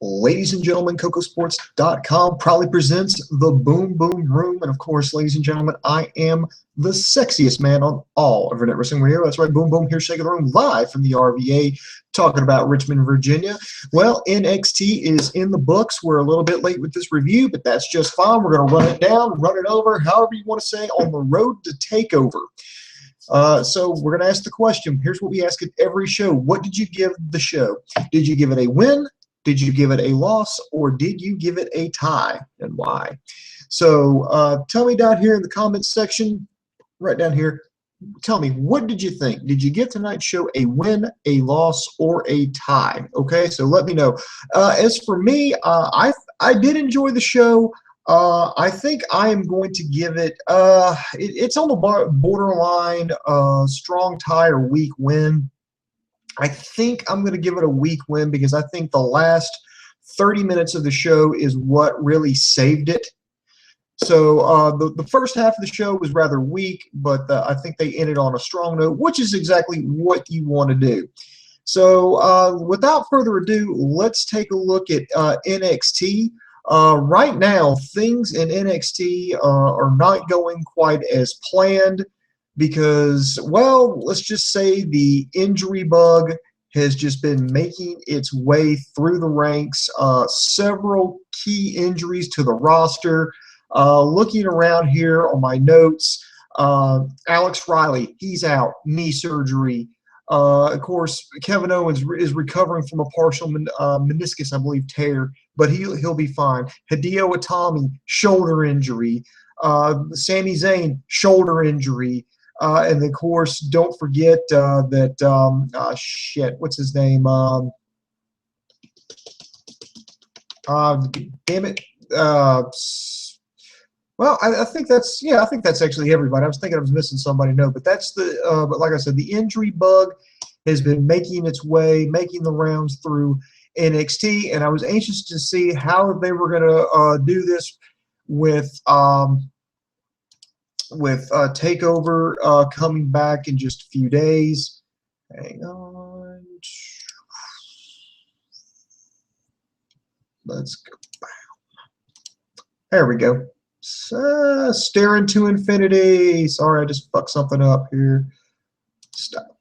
Ladies and gentlemen, CocoSports.com proudly presents the Boom Boom Room. And of course, ladies and gentlemen, I am the sexiest man on all of Internet Wrestling Radio. That's right, Boom Boom here, shaking the room live from the RVA, talking about Richmond, Virginia. Well, NXT is in the books. We're a little bit late with this review, but that's just fine. We're going to run it down, run it over, however you want to say, on the road to Takeover. So we're going to ask the question. Here's what we ask at every show. What did you give the show? Did you give it a win? Did you give it a loss, or did you give it a tie, and why? So tell me down here in the comments section, right down here, tell me, what did you think? Did you give tonight's show a win, a loss, or a tie? Okay, so let me know. As for me, I did enjoy the show. I think I am going to give it, it's on the borderline strong tie or weak win. I think I'm going to give it a weak win because I think the last 30 minutes of the show is what really saved it. So the first half of the show was rather weak, but I think they ended on a strong note, which is exactly what you want to do. So without further ado, let's take a look at NXT. Right now, things in NXT are not going quite as planned. Because, well, let's just say the injury bug has just been making its way through the ranks. Several key injuries to the roster. Looking around here on my notes, Alex Riley, he's out, knee surgery. Of course, Kevin Owens is recovering from a partial meniscus, I believe, tear, but he'll be fine. Hideo Itami, shoulder injury. Sami Zayn, shoulder injury. And of course, don't forget that shit, what's his name? Damn it. Well, I think that's actually everybody. I was thinking I was missing somebody. No, but that's the but like I said, the injury bug has been making its way, making the rounds through NXT, and I was anxious to see how they were going to do this with Takeover coming back in just a few days. Hang on. Let's go. There we go. Staring to infinity. Sorry, I just fucked something up here. Stop.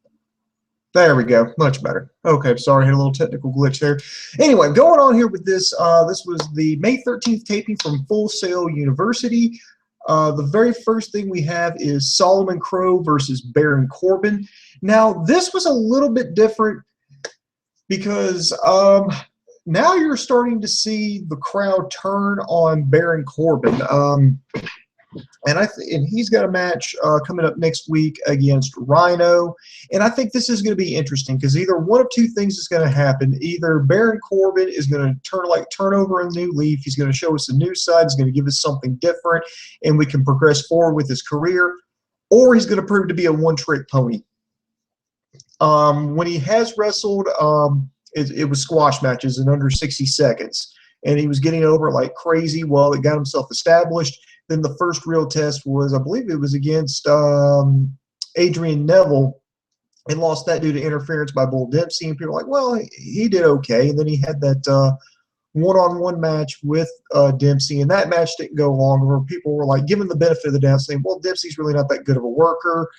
There we go. Much better. Okay, sorry, had a little technical glitch there. Anyway, going on here with this. This was the May 13th taping from Full Sail University. The very first thing we have is Solomon Crowe versus Baron Corbin. Now, this was a little bit different because now you're starting to see the crowd turn on Baron Corbin. And he's got a match coming up next week against Rhino. And I think this is going to be interesting because either one of two things is going to happen. Either Baron Corbin is going to turn over a new leaf. He's going to show us a new side. He's going to give us something different, and we can progress forward with his career. Or he's going to prove to be a one-trick pony. When he has wrestled, it was squash matches in under 60 seconds. And he was getting over like crazy while it got himself established. Then the first real test was, I believe it was against Adrian Neville, and lost that due to interference by Bull Dempsey. And people were like, well, he did okay. And then he had that one-on-one match with Dempsey, and that match didn't go long. Where people were like giving the benefit of the doubt, saying, well, Dempsey's really not that good of a worker.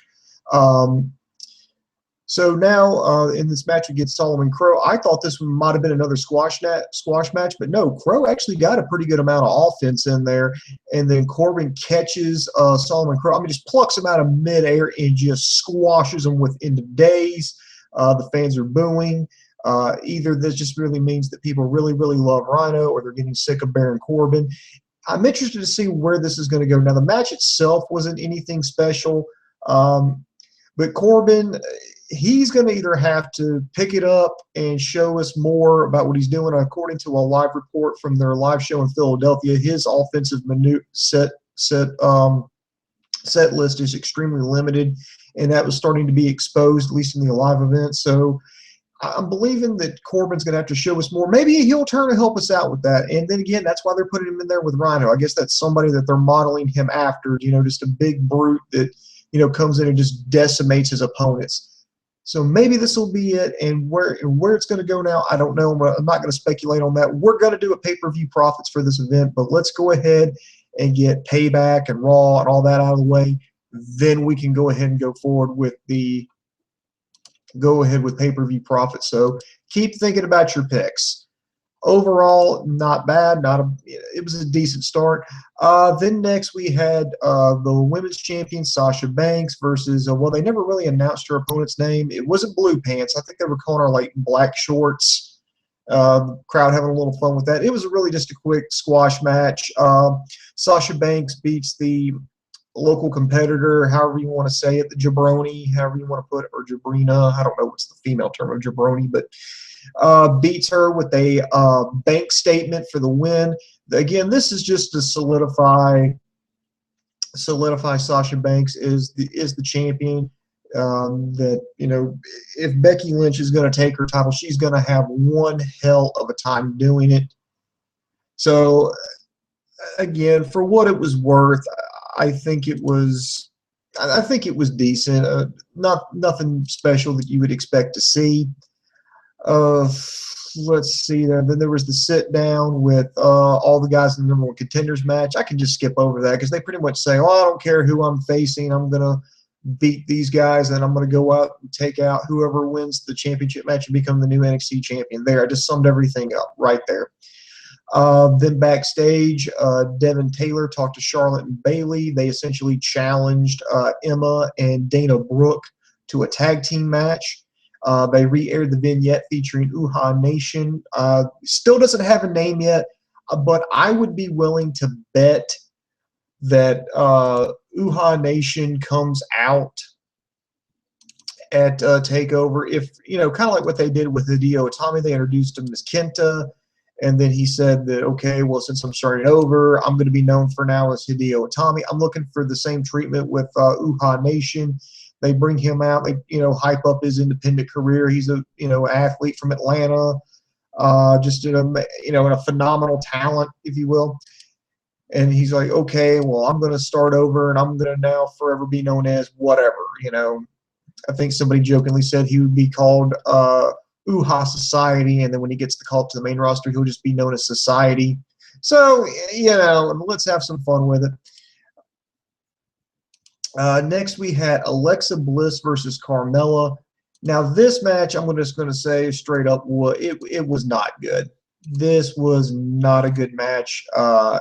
So now in this match against Solomon Crowe, I thought this might have been another squash match, but no, Crowe actually got a pretty good amount of offense in there, and then Corbin catches Solomon Crowe. I mean, just plucks him out of midair and just squashes him within days. The fans are booing. Either this just really means that people really, really love Rhino, or they're getting sick of Baron Corbin. I'm interested to see where this is going to go. Now, the match itself wasn't anything special, but Corbin, he's going to either have to pick it up and show us more about what he's doing. According to a live report from their live show in Philadelphia, his offensive set list is extremely limited, and that was starting to be exposed, at least in the live event. So I'm believing that Corbin's going to have to show us more. Maybe a heel turn to help us out with that. And then again, that's why they're putting him in there with Rhino. I guess that's somebody that they're modeling him after, just a big brute that, comes in and just decimates his opponents. So maybe this will be it, and where it's going to go now, I don't know. I'm not going to speculate on that. We're going to do a pay-per-view profits for this event, but let's go ahead and get Payback and Raw and all that out of the way. Then we can go ahead and go forward with the pay-per-view profits. So keep thinking about your picks. Overall, not bad. It was a decent start. Then next we had the women's champion Sasha Banks versus well, they never really announced her opponent's name. It wasn't Blue Pants. I think they were calling her like Black Shorts. Crowd having a little fun with that. It was really just a quick squash match. Sasha Banks beats the local competitor, however you want to say it, the jabroni, however you want to put it, or jabrina. I don't know what's the female term of jabroni, but beats her with a bank statement for the win. Again, this is just to solidify Sasha Banks is the champion. That, you know, if Becky Lynch is going to take her title, she's going to have one hell of a time doing it. So again, for what it was worth, I think it was decent. Nothing special that you would expect to see. Let's see. Then there was the sit down with all the guys in the number one contenders match. I can just skip over that because they pretty much say, "Oh, I don't care who I'm facing. I'm gonna beat these guys, and I'm gonna go out and take out whoever wins the championship match and become the new NXT champion." There, I just summed everything up right there. Then backstage, Devin Taylor talked to Charlotte and Bayley. They essentially challenged Emma and Dana Brooke to a tag team match. They re-aired the vignette featuring Uhaa Nation. Still doesn't have a name yet, but I would be willing to bet that Uhaa Nation comes out at Takeover. If, you know, kind of like what they did with Hideo Itami, they introduced him as Kenta, and then he said that, okay, well, since I'm starting over, I'm going to be known for now as Hideo Itami. I'm looking for the same treatment with Uhaa Nation. They bring him out. They, you know, hype up his independent career. He's a, you know, athlete from Atlanta, just a phenomenal talent, if you will. And he's like, okay, well, I'm going to start over, and I'm going to now forever be known as whatever. You know, I think somebody jokingly said he would be called Uhaa Society, and then when he gets the call up to the main roster, he'll just be known as Society. So, you know, let's have some fun with it. Next, we had Alexa Bliss versus Carmella. Now, this match, I'm just going to say straight up, it was not good. This was not a good match.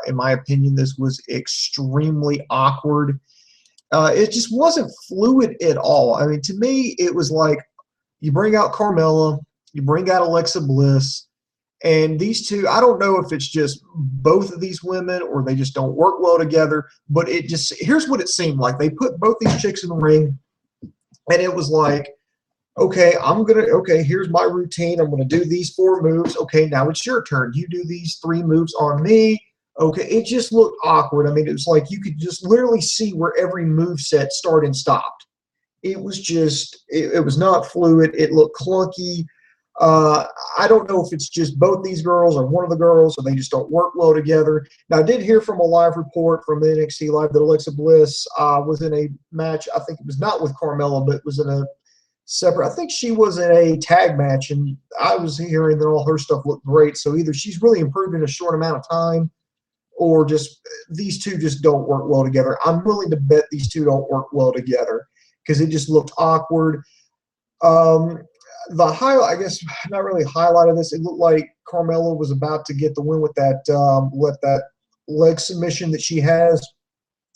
In my opinion, this was extremely awkward. It just wasn't fluid at all. I mean, to me, it was like you bring out Carmella, you bring out Alexa Bliss, and these two, I don't know if it's just both of these women or they just don't work well together, but here's what it seemed like. They put both these chicks in the ring, and it was like, okay, here's my routine. I'm going to do these 4 moves. Okay, now it's your turn. You do these 3 moves on me. Okay, it just looked awkward. I mean, it was like you could just literally see where every move set started and stopped. It was just, it was not fluid. It looked clunky. I don't know if it's just both these girls or one of the girls, or they just don't work well together. Now, I did hear from a live report from NXT Live that Alexa Bliss was in a match. I think it was not with Carmella, but it was in a separate. I think she was in a tag match, and I was hearing that all her stuff looked great. So either she's really improved in a short amount of time, or just these two just don't work well together. I'm willing to bet these two don't work well together because it just looked awkward. The highlight, I guess, not really highlight of this, it looked like Carmella was about to get the win with that leg submission that she has.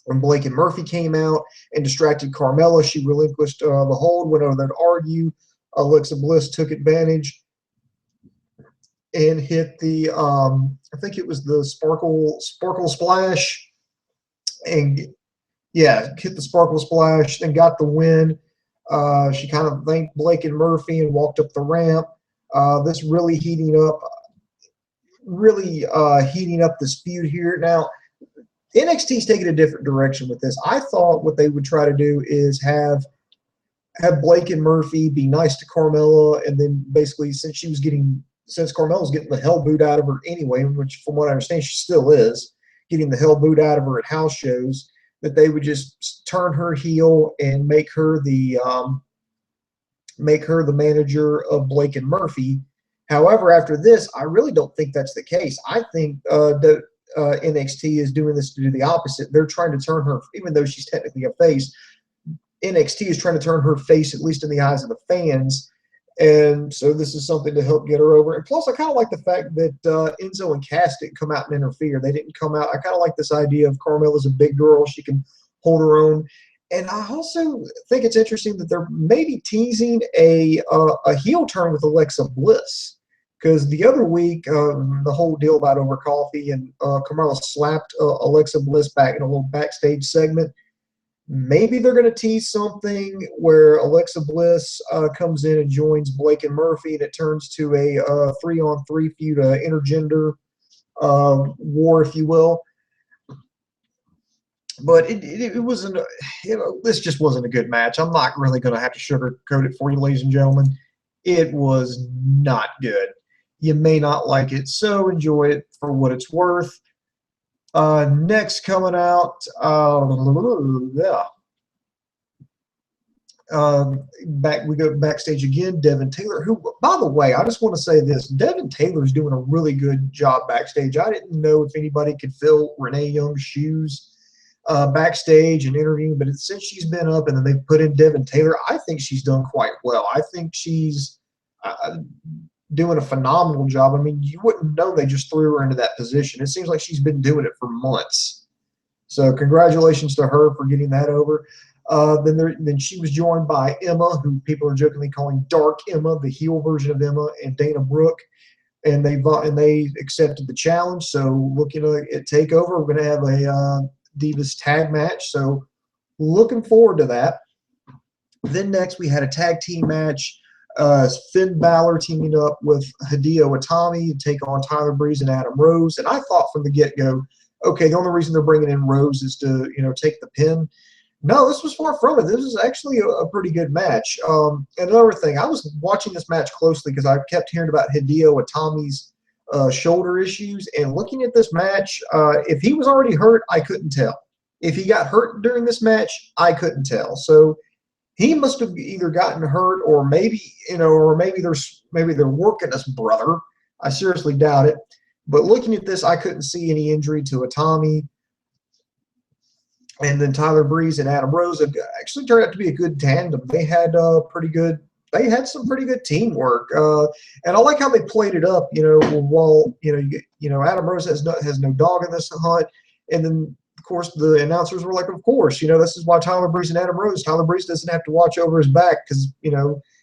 When Blake and Murphy came out and distracted Carmella, she relinquished the hold, went over there to argue. Alexa Bliss took advantage and hit the, I think it was the Sparkle Splash. And, yeah, hit the Sparkle Splash and got the win. She kind of thanked Blake and Murphy and walked up the ramp. This really heating up this feud here. Now, NXT's taking a different direction with this. I thought what they would try to do is have Blake and Murphy be nice to Carmella, and then basically since Carmella's getting the hell boot out of her anyway, which from what I understand she still is, getting the hell boot out of her at house shows, that they would just turn her heel and make her the make her the manager of Blake and Murphy. However, after this, I really don't think that's the case. I think that NXT is doing this to do the opposite. They're trying to turn her, even though she's technically a face, NXT is trying to turn her face, at least in the eyes of the fans. And so this is something to help get her over. And plus, I kind of like the fact that Enzo and Cass didn't come out and interfere. They didn't come out. I kind of like this idea of Carmella's a big girl. She can hold her own. And I also think it's interesting that they're maybe teasing a heel turn with Alexa Bliss. Because the other week, the whole deal about over coffee and Carmella slapped Alexa Bliss back in a little backstage segment. Maybe they're going to tease something where Alexa Bliss comes in and joins Blake and Murphy, and it turns to a 3-on-3 feud, intergender war, if you will. But it wasn't, this just wasn't a good match. I'm not really going to have to sugarcoat it for you, ladies and gentlemen. It was not good. You may not like it, so enjoy it for what it's worth. Next coming out, we go backstage again. Devin Taylor, who, by the way, I just want to say this: Devin Taylor's doing a really good job backstage. I didn't know if anybody could fill Renee Young's shoes backstage and interviewing, but since she's been up and then they've put in Devin Taylor, I think she's done quite well. I think she's doing a phenomenal job. I mean, you wouldn't know they just threw her into that position. It seems like she's been doing it for months. So congratulations to her for getting that over. Then she was joined by Emma, who people are jokingly calling Dark Emma, the heel version of Emma, and Dana Brooke. And they accepted the challenge. So looking at Takeover, we're going to have a Divas tag match. So looking forward to that. Then next we had a tag team match. Finn Bálor teaming up with Hideo Itami to take on Tyler Breeze and Adam Rose. And I thought from the get-go, okay, the only reason they're bringing in Rose is to, take the pin. No, this was far from it. This was actually a pretty good match. Another thing, I was watching this match closely because I kept hearing about Hideo Itami's shoulder issues. And looking at this match, if he was already hurt, I couldn't tell. If he got hurt during this match, I couldn't tell. So he must have either gotten hurt, or maybe they're working his brother. I seriously doubt it. But looking at this, I couldn't see any injury to Itami. And then Tyler Breeze and Adam Rose actually turned out to be a good tandem. They had some pretty good teamwork. And I like how they played it up. While Adam Rose has no dog in this hunt, and then, of course, the announcers were like, of course, this is why Tyler Breeze and Adam Rose. Tyler Breeze doesn't have to watch over his back because,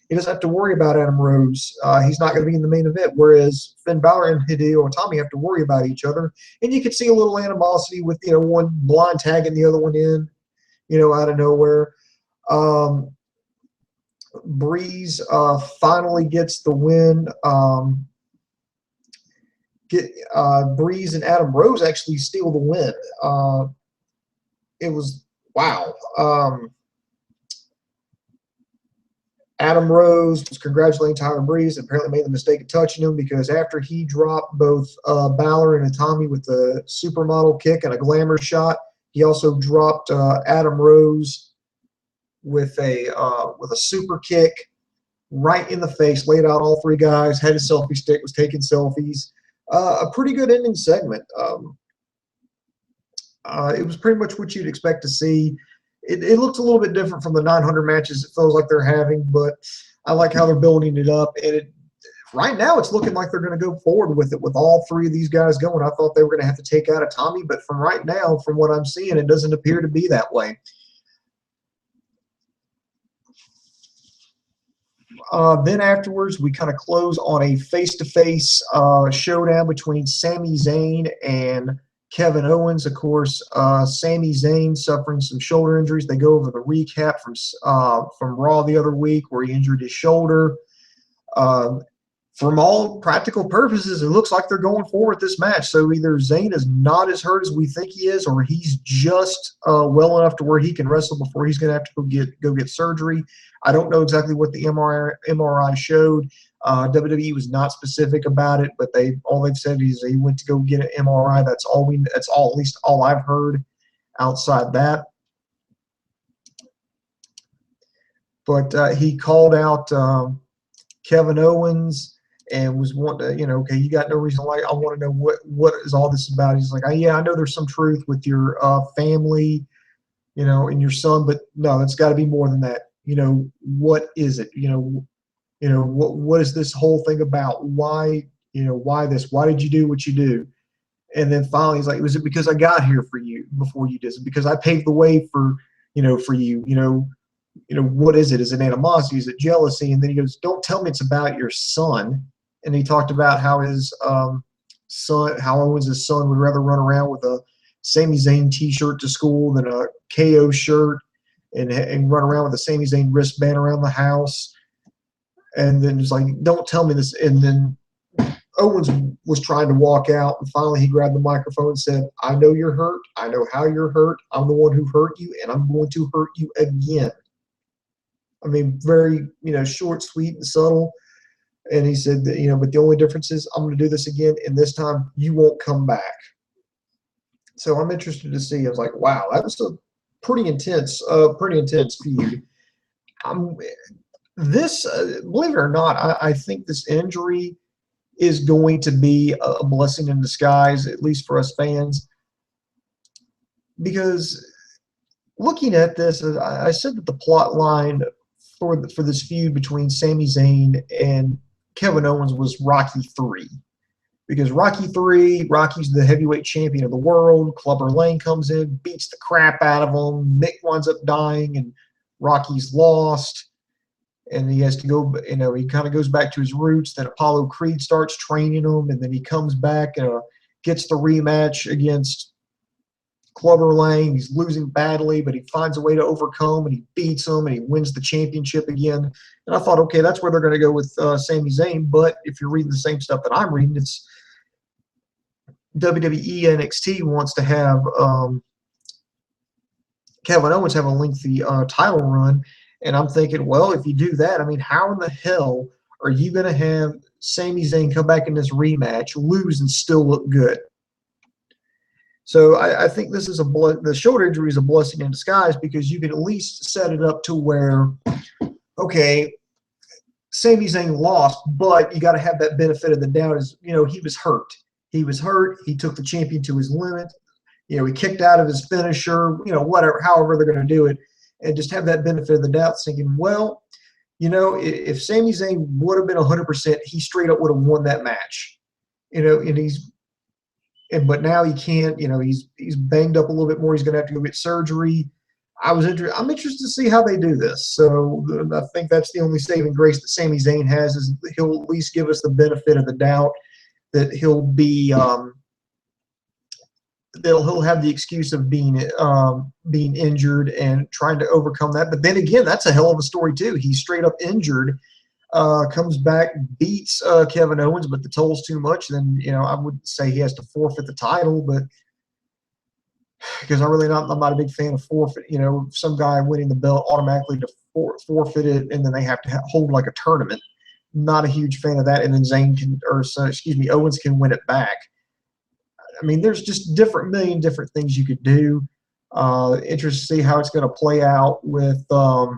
he doesn't have to worry about Adam Rose. He's not going to be in the main event, whereas Finn Bálor and Hideo Itami have to worry about each other. And you could see a little animosity with, one blind tagging the other one in, out of nowhere. Breeze finally gets the win. Breeze and Adam Rose actually steal the win. It was wow. Adam Rose was congratulating Tyler Breeze and apparently made the mistake of touching him because after he dropped both Bálor and Itami with a supermodel kick and a glamour shot, he also dropped Adam Rose with a super kick right in the face, laid out all three guys, had his selfie stick, was taking selfies. A pretty good ending segment. It was pretty much what you'd expect to see. It looks a little bit different from the 900 matches it feels like they're having, but I like how they're building it up. And right now it's looking like they're going to go forward with it with all three of these guys going. I thought they were going to have to take out Itami, but from right now, from what I'm seeing, it doesn't appear to be that way. Then afterwards, we kind of close on a face-to-face showdown between Sami Zayn and Kevin Owens. Of course, Sami Zayn suffering some shoulder injuries. They go over the recap from Raw the other week where he injured his shoulder. From all practical purposes, it looks like they're going forward with this match. So either Zayn is not as hurt as we think he is, or he's just well enough to where he can wrestle before he's going to have to go get surgery. I don't know exactly what the MRI showed. WWE was not specific about it, but all they've said is he went to go get an MRI. That's at least all I've heard outside that. But he called out Kevin Owens and was wanting to, okay, you got no reason to like. I want to know what is all this about. He's like, yeah, I know there's some truth with your family, and your son, but no, it's got to be more than that. What is it? What is this whole thing about? Why, why this? Why did you do what you do? And then finally, he's like, was it because I got here for you before you did? Is it because I paved the way for you? What is it? Is it animosity? Is it jealousy? And then he goes, don't tell me it's about your son. And he talked about how his son, how Owens' son would rather run around with a Sami Zayn t-shirt to school than a KO shirt, and run around with a Sami Zayn wristband around the house. And then he's like, don't tell me this. And then Owens was trying to walk out, and finally he grabbed the microphone and said, I know you're hurt. I know how you're hurt. I'm the one who hurt you, and I'm going to hurt you again. I mean, very, short, sweet, and subtle. And he said that, but the only difference is I'm going to do this again, and this time you won't come back. So I'm interested to see. I was like, wow, that was a pretty intense feud. Believe it or not, I think this injury is going to be a blessing in disguise, at least for us fans, because looking at this, I said that the plot line for this feud between Sami Zayn and Kevin Owens was Rocky 3. Because Rocky 3, Rocky's the heavyweight champion of the world. Clubber Lang comes in, beats the crap out of him. Mick winds up dying, and Rocky's lost. And he has to go, he kind of goes back to his roots. Then Apollo Creed starts training him, and then he comes back and gets the rematch against Clubber Lang. He's losing badly, but he finds a way to overcome, and he beats him, and he wins the championship again. And I thought, okay, that's where they're going to go with Sami Zayn. But if you're reading the same stuff that I'm reading, it's WWE NXT wants to have Kevin Owens have a lengthy title run. And I'm thinking, well, if you do that, I mean, how in the hell are you going to have Sami Zayn come back in this rematch, lose, and still look good? So I think this is the shoulder injury is a blessing in disguise, because you can at least set it up to where, okay, Sami Zayn lost, but you got to have that benefit of the doubt. Is he was hurt. He was hurt. He took the champion to his limit. He kicked out of his finisher. Whatever, however they're going to do it, and just have that benefit of the doubt, thinking, well, if Sami Zayn would have been 100%, he straight up would have won that match. But now he can't. He's banged up a little bit more. He's going to have to go get surgery. I'm interested to see how they do this. So I think that's the only saving grace that Sami Zayn has, is he'll at least give us the benefit of the doubt that he'll be he'll have the excuse of being injured and trying to overcome that. But then again, that's a hell of a story too. He's straight up injured, comes back, beats Kevin Owens, but the toll's too much. Then I would say he has to forfeit the title, but because I'm not a big fan of forfeit. Some guy winning the belt automatically to forfeit it, and then they have to hold like a tournament. Not a huge fan of that. And then Owens can win it back. I mean, there's just million different things you could do. Interested to see how it's going to play out with the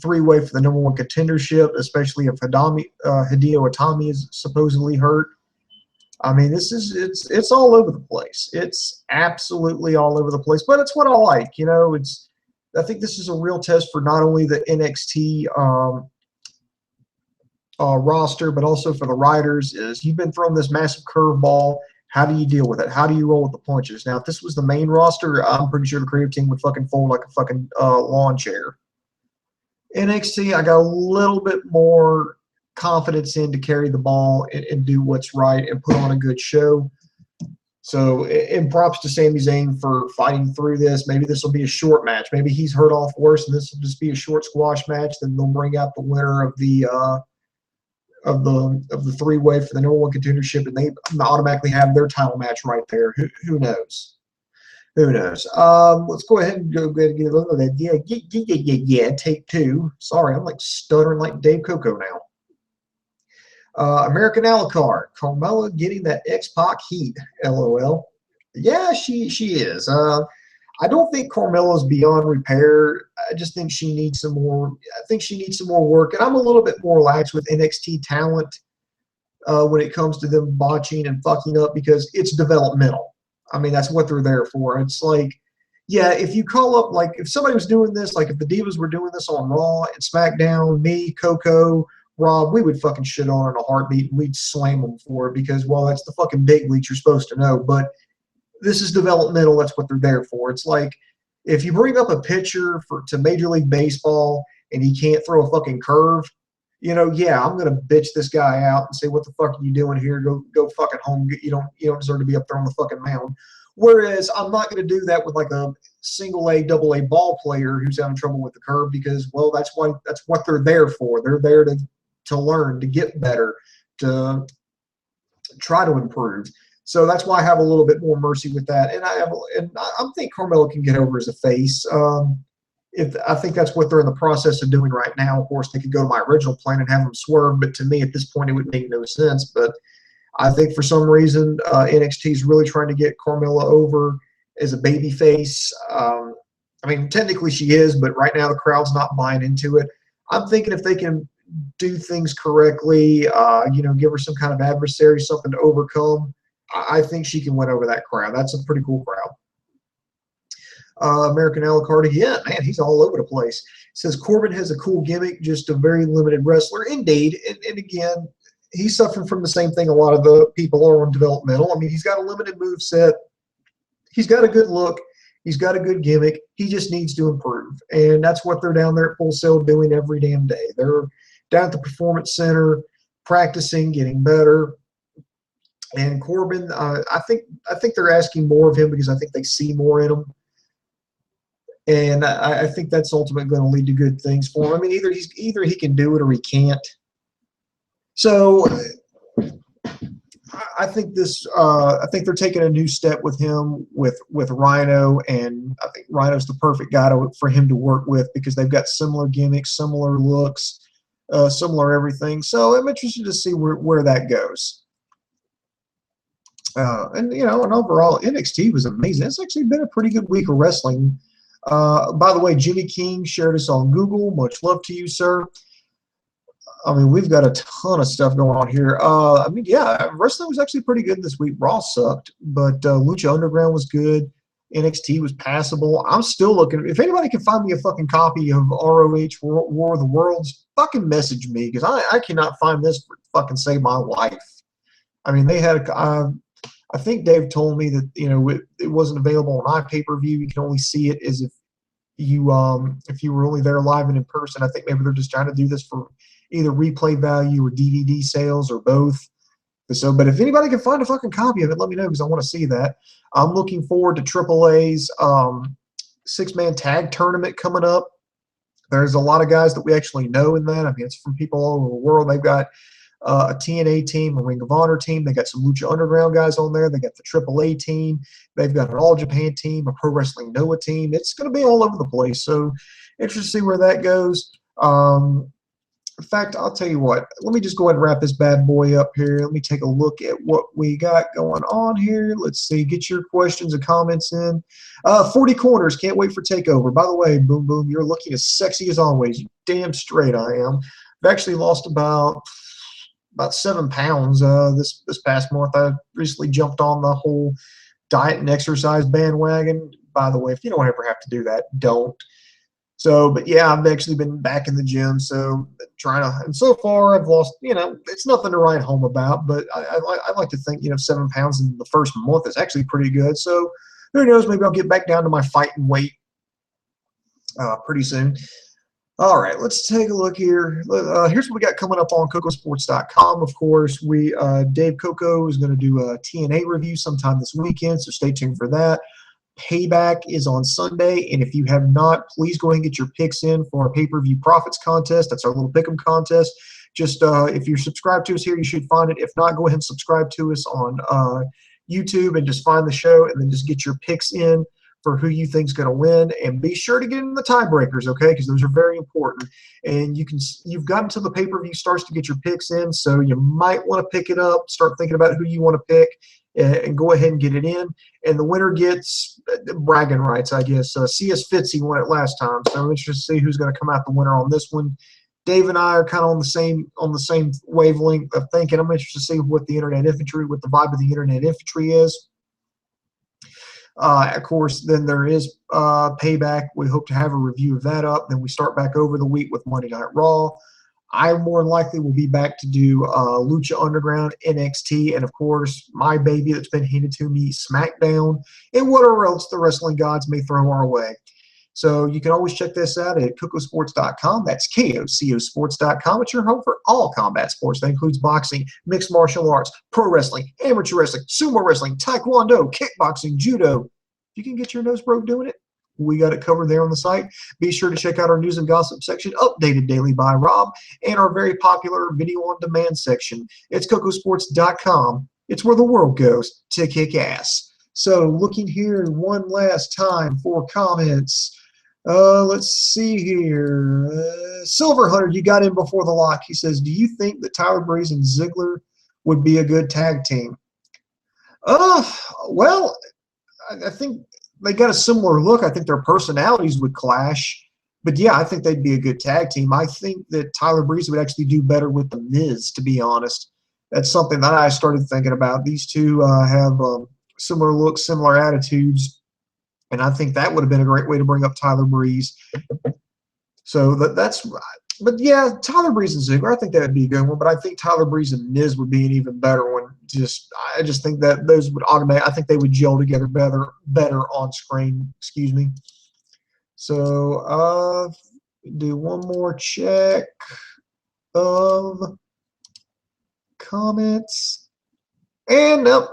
three-way for the #1 contendership, especially if Hideo Itami is supposedly hurt. I mean, it's all over the place. It's absolutely all over the place, but it's what I like. I think this is a real test for not only the NXT roster, but also for the writers. Is you've been thrown this massive curveball. How do you deal with it? How do you roll with the punches? Now, if this was the main roster, I'm pretty sure the creative team would fucking fold like a fucking lawn chair. NXT, I got a little bit more confidence in to carry the ball and do what's right and put on a good show. So, and props to Sami Zayn for fighting through this. Maybe this will be a short match. Maybe he's hurt off worse, and this will just be a short squash match. Then they'll bring out the winner of the three-way for the #1 contendership, and they automatically have their title match right there. Who knows? Who knows? Let's go ahead and get a look at that. Yeah. Take two. Sorry, I'm like stuttering like Dave Coco now. American Alucard, Carmella getting that X-Pac heat. LOL. Yeah, she is. I don't think Carmella's beyond repair. I just think she needs some more. I think she needs some more work. And I'm a little bit more lax with NXT talent when it comes to them botching and fucking up because it's developmental. I mean, that's what they're there for. It's like, yeah, if you call up, like, if somebody was doing this, like if the Divas were doing this on Raw and SmackDown, me, Coco, Rob, we would fucking shit on in a heartbeat and we'd slam them for it because, well, that's the fucking big leagues you're supposed to know. But this is developmental. That's what they're there for. It's like if you bring up a pitcher to Major League Baseball and he can't throw a fucking curve, you know, yeah, I'm gonna bitch this guy out and say, "What the fuck are you doing here? Go fucking home. You don't deserve to be up there on the fucking mound." Whereas I'm not gonna do that with like a single A, double A ball player who's having trouble with the curve because, well, that's what they're there for. They're there to learn, to get better, to try to improve. So that's why I have a little bit more mercy with that. And I think Carmella can get over as a face. I think that's what they're in the process of doing right now. Of course, they could go to my original plan and have them swerve, but to me at this point it would make no sense. But I think for some reason NXT is really trying to get Carmella over as a baby face. I mean, technically she is, but right now the crowd's not buying into it. I'm thinking if they can do things correctly, give her some kind of adversary, something to overcome, I think she can win over that crowd. That's a pretty cool crowd. American Alucard again, man, he's all over the place. Says Corbin has a cool gimmick, just a very limited wrestler. Indeed, and again, he's suffering from the same thing a lot of the people are on developmental. I mean, he's got a limited move set. He's got a good look. He's got a good gimmick. He just needs to improve, and that's what they're down there at Full Sail doing every damn day. They're down at the Performance Center, practicing, getting better. And Corbin, I think they're asking more of him because I think they see more in him. And I think that's ultimately going to lead to good things for him. I mean, either he can do it or he can't. So I think they're taking a new step with him with Rhino, and I think Rhino's the perfect guy for him to work with because they've got similar gimmicks, similar looks, similar everything. So I'm interested to see where that goes. And overall NXT was amazing. It's actually been a pretty good week of wrestling. By the way, Jimmy King shared us on Google. Much love to you, sir. I mean, we've got a ton of stuff going on here. Wrestling was actually pretty good this week. Raw sucked, but Lucha Underground was good. NXT was passable. I'm still looking. If anybody can find me a fucking copy of ROH War of the Worlds, fucking message me because I cannot find this for fucking save my life. I mean, they had I think Dave told me that it wasn't available on iPay-per-view. You can only see it as if you were only there live and in person. I think maybe they're just trying to do this for either replay value or DVD sales or both. So, but if anybody can find a fucking copy of it, let me know because I want to see that. I'm looking forward to AAA's 6-man tag tournament coming up. There's a lot of guys that we actually know in that. I mean, it's from people all over the world. They've got a TNA team, a Ring of Honor team. They got some Lucha Underground guys on there. They got the AAA team. They've got an All Japan team, a Pro Wrestling Noah team. It's going to be all over the place. So interested to see where that goes. In fact, I'll tell you what. Let me just go ahead and wrap this bad boy up here. Let me take a look at what we got going on here. Let's see. Get your questions and comments in. 40 corners. Can't wait for Takeover. By the way, Boom Boom, you're looking as sexy as always. You damn straight I am. I've actually lost about 7 pounds this past month. I recently jumped on the whole diet and exercise bandwagon. By the way, if you don't ever have to do that, don't. So, but yeah, I've actually been back in the gym. So and so far I've lost, it's nothing to write home about, but I like to think, 7 pounds in the first month is actually pretty good. So who knows, maybe I'll get back down to my fighting weight pretty soon. All right, let's take a look here. Here's what we got coming up on CocoSports.com. Of course, Dave Coco is going to do a TNA review sometime this weekend, so stay tuned for that. Payback is on Sunday, and if you have not, please go ahead and get your picks in for our pay-per-view profits contest. That's our little pick'em contest. Just if you're subscribed to us here, you should find it. If not, go ahead and subscribe to us on YouTube and just find the show, and then just get your picks in for who you think is going to win, and be sure to get in the tiebreakers, okay? Because those are very important. And you've got until the pay-per-view starts to get your picks in, so you might want to pick it up, start thinking about who you want to pick, and go ahead and get it in. And the winner gets bragging rights, I guess. C.S. Fitzy won it last time, so I'm interested to see who's going to come out the winner on this one. Dave and I are kind of on the same wavelength of thinking. I'm interested to see what the Internet Infantry, what the vibe of the Internet Infantry is. Of course, then there is Payback. We hope to have a review of that up. Then we start back over the week with Monday Night Raw. I more than likely will be back to do Lucha Underground, NXT, and of course, my baby that's been handed to me, SmackDown, and whatever else the wrestling gods may throw our way. So you can always check this out at KokoSports.com. That's KOCOSports.com. It's your home for all combat sports. That includes boxing, mixed martial arts, pro wrestling, amateur wrestling, sumo wrestling, taekwondo, kickboxing, judo. You can get your nose broke doing it. We got it covered there on the site. Be sure to check out our news and gossip section, updated daily by Rob, and our very popular video on demand section. It's KokoSports.com. It's where the world goes to kick ass. So looking here one last time for comments. Let's see here. Silver Hunter, you got in before the lock. He says, do you think that Tyler Breeze and Ziggler would be a good tag team? Well, I think they got a similar look. I think their personalities would clash. But, yeah, I think they'd be a good tag team. I think that Tyler Breeze would actually do better with The Miz, to be honest. That's something that I started thinking about. These two have similar looks, similar attitudes. And I think that would have been a great way to bring up Tyler Breeze. So but yeah, Tyler Breeze and Ziggler, I think that would be a good one. But I think Tyler Breeze and Miz would be an even better one. I just think that those would I think they would gel together better on screen. Excuse me. So do one more check of comments. And nope,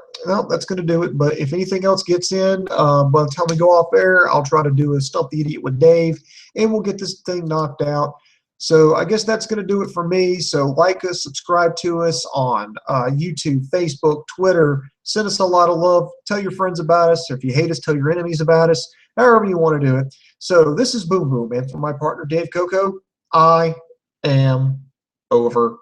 that's going to do it. But if anything else gets in, by the time we go off air, I'll try to do a Stump the Idiot with Dave, and we'll get this thing knocked out. So I guess that's going to do it for me. So like us, subscribe to us on YouTube, Facebook, Twitter. Send us a lot of love. Tell your friends about us. If you hate us, tell your enemies about us. However you want to do it. So this is Boom Boom, and for my partner Dave Coco, I am over.